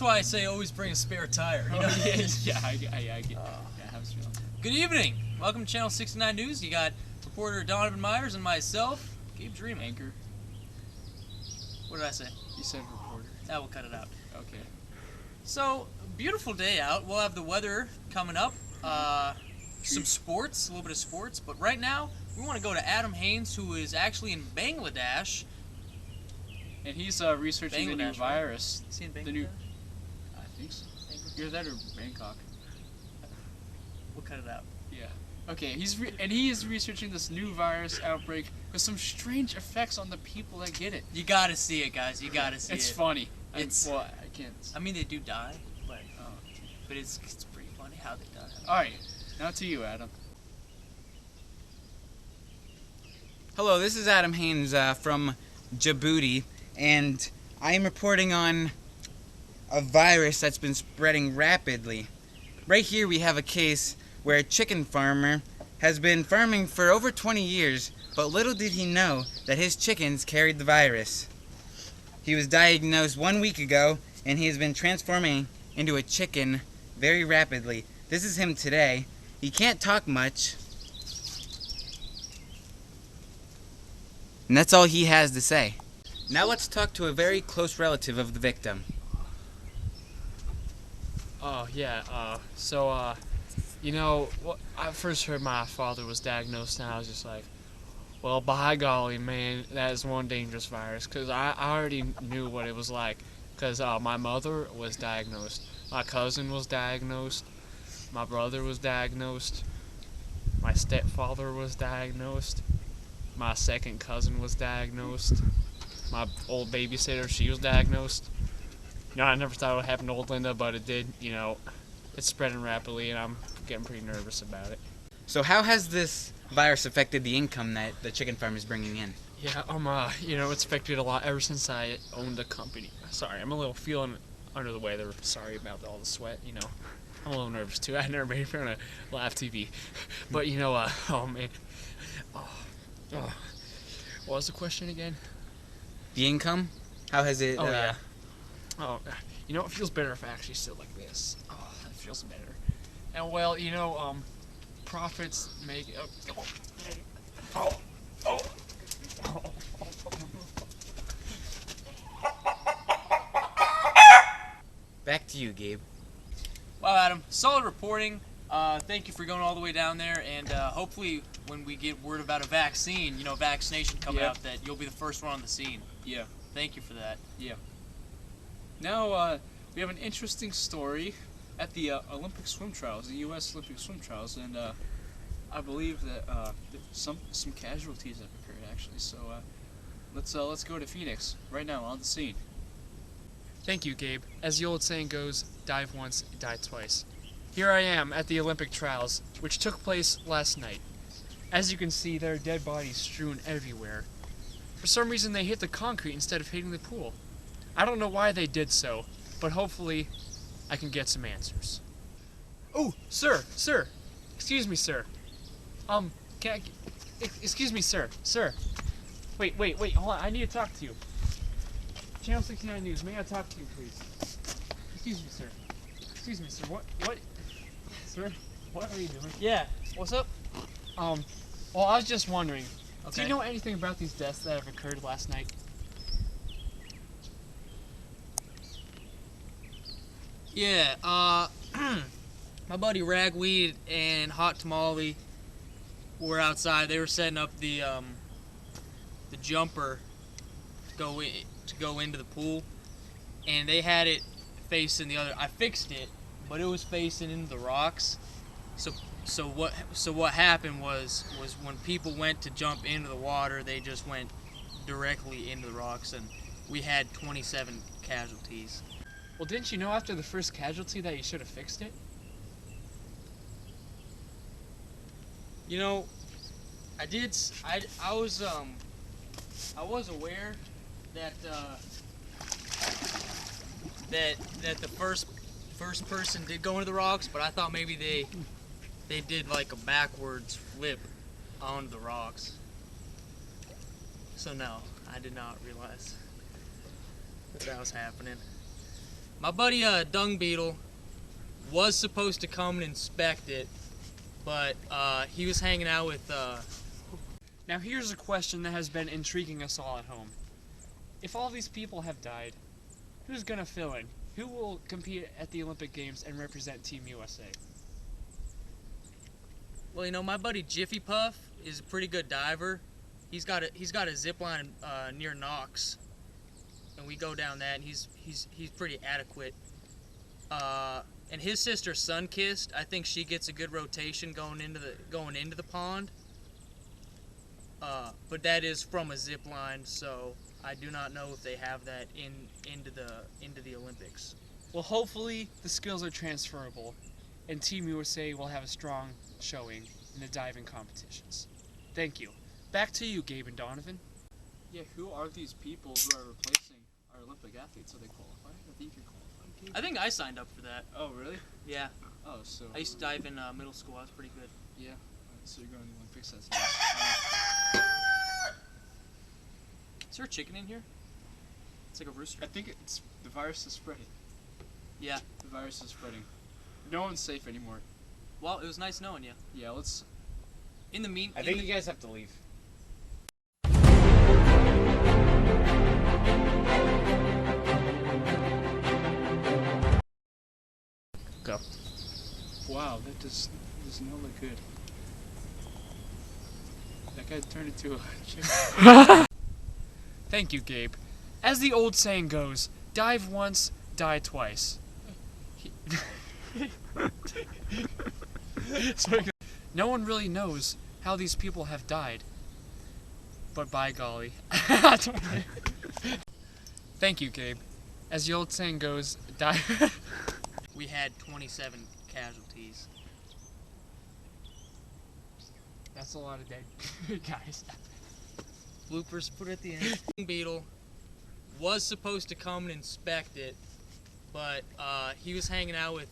That's why I say always bring a spare tire. You know? I get how it's feeling. Good evening. Welcome to Channel 69 News. You got reporter Donovan Myers and myself, Gabe Dreamer. Anchor. What did I say? You said reporter. We'll cut it out. Okay. So, beautiful day out. We'll have the weather coming up. Some sports, a little bit of sports. But right now, we want to go to Adam Haynes, who is actually in Bangladesh. And he's researching the new virus. Is he in Bangladesh? The new, I think so. Either that or Bangkok. We'll cut it out. Yeah. Okay. He is researching this new virus outbreak with some strange effects on the people that get it. You gotta see it, guys. You gotta see it. It's funny. I can't. I mean, they do die, but it's pretty funny how they die. All right. Now to you, Adam. Hello, this is Adam Haynes from Djibouti, and I am reporting on a virus that's been spreading rapidly. Right here we have a case where a chicken farmer has been farming for over 20 years, but little did he know that his chickens carried the virus. He was diagnosed 1 week ago, and he has been transforming into a chicken very rapidly. This is him today. He can't talk much, and that's all he has to say. Now let's talk to a very close relative of the victim. Oh, yeah, I first heard my father was diagnosed, and I was just like, well, by golly, man, that is one dangerous virus, because I already knew what it was like, because my mother was diagnosed, my cousin was diagnosed, my brother was diagnosed, my stepfather was diagnosed, my second cousin was diagnosed, my old babysitter, she was diagnosed. I never thought it would happen to old Linda, but it did. It's spreading rapidly, and I'm getting pretty nervous about it. So how has this virus affected the income that the chicken farm is bringing in? Yeah, it's affected a lot ever since I owned the company. Sorry, I'm a little feeling under the weather. Sorry about all the sweat, I'm a little nervous, too. I've never been on a live TV. But, oh, man. What was the question again? The income? How has it... yeah. Oh, it feels better if I actually sit like this. Oh, it feels better. And well, profits make it. Back to you, Gabe. Wow, Adam, solid reporting. Thank you for going all the way down there, and hopefully when we get word about a vaccine, vaccination coming out, that you'll be the first one on the scene. Yeah. Thank you for that. Yeah. Now we have an interesting story at the Olympic swim trials, the U.S. Olympic swim trials, and I believe that some casualties have occurred actually. So let's go to Phoenix right now on the scene. Thank you, Gabe. As the old saying goes, dive once, die twice. Here I am at the Olympic trials, which took place last night. As you can see, there are dead bodies strewn everywhere. For some reason, they hit the concrete instead of hitting the pool. I don't know why they did so, but hopefully I can get some answers. Oh, sir, excuse me, sir. Excuse me, sir. Wait, hold on, I need to talk to you. Channel 69 News, may I talk to you, please? Excuse me, sir, what, sir, what are you doing? Yeah, what's up? Well, I was just wondering, Okay. do you know anything about these deaths that have occurred last night? Yeah, my buddy Ragweed and Hot Tamale were outside. They were setting up the jumper to go into the pool, and they had it facing the other. I fixed it, but it was facing into the rocks. So what happened was when people went to jump into the water, they just went directly into the rocks, and we had 27 casualties. Well, didn't you know after the first casualty that you should have fixed it? I did. I was aware that that the first person did go into the rocks, but I thought maybe they did like a backwards flip onto the rocks. So no, I did not realize that was happening. My buddy Dung Beetle was supposed to come and inspect it, but he was hanging out with Now here's a question that has been intriguing us all at home. If all these people have died, who's gonna fill in? Who will compete at the Olympic Games and represent Team USA? well, you know, my buddy Jiffy Puff is a pretty good diver. He's got a zip line near Knox, and we go down that, and he's pretty adequate. And his sister Sunkissed, I think she gets a good rotation going into the pond. But that is from a zip line, so I do not know if they have that into the Olympics. Well, hopefully the skills are transferable, and Team USA will have a strong showing in the diving competitions. Thank you. Back to you, Gabe and Donovan. Yeah, who are these people who are replacing our Olympic athletes? Are they qualified? I think you're qualified, Gabe. I think I signed up for that. Oh, really? Yeah, Oh, so. I used to dive in middle school. I was pretty good. Yeah. Alright, so you're going to the Olympics. That's nice. Is there a chicken in here? It's like a rooster. I think it's the virus is spreading. Yeah. The virus is spreading. No one's safe anymore. Well, it was nice knowing you. Yeah, let's. In the mean, I think you guys have to leave. Go. Wow, that does not look good. That guy turned into a chicken. Thank you, Gabe. As the old saying goes, dive once, die twice. No one really knows how these people have died. But by golly. Thank you, Gabe. As the old saying goes, dive. we had 27 casualties. That's a lot of dead guys. Bloopers put at the end. Beetle was supposed to come and inspect it, but he was hanging out with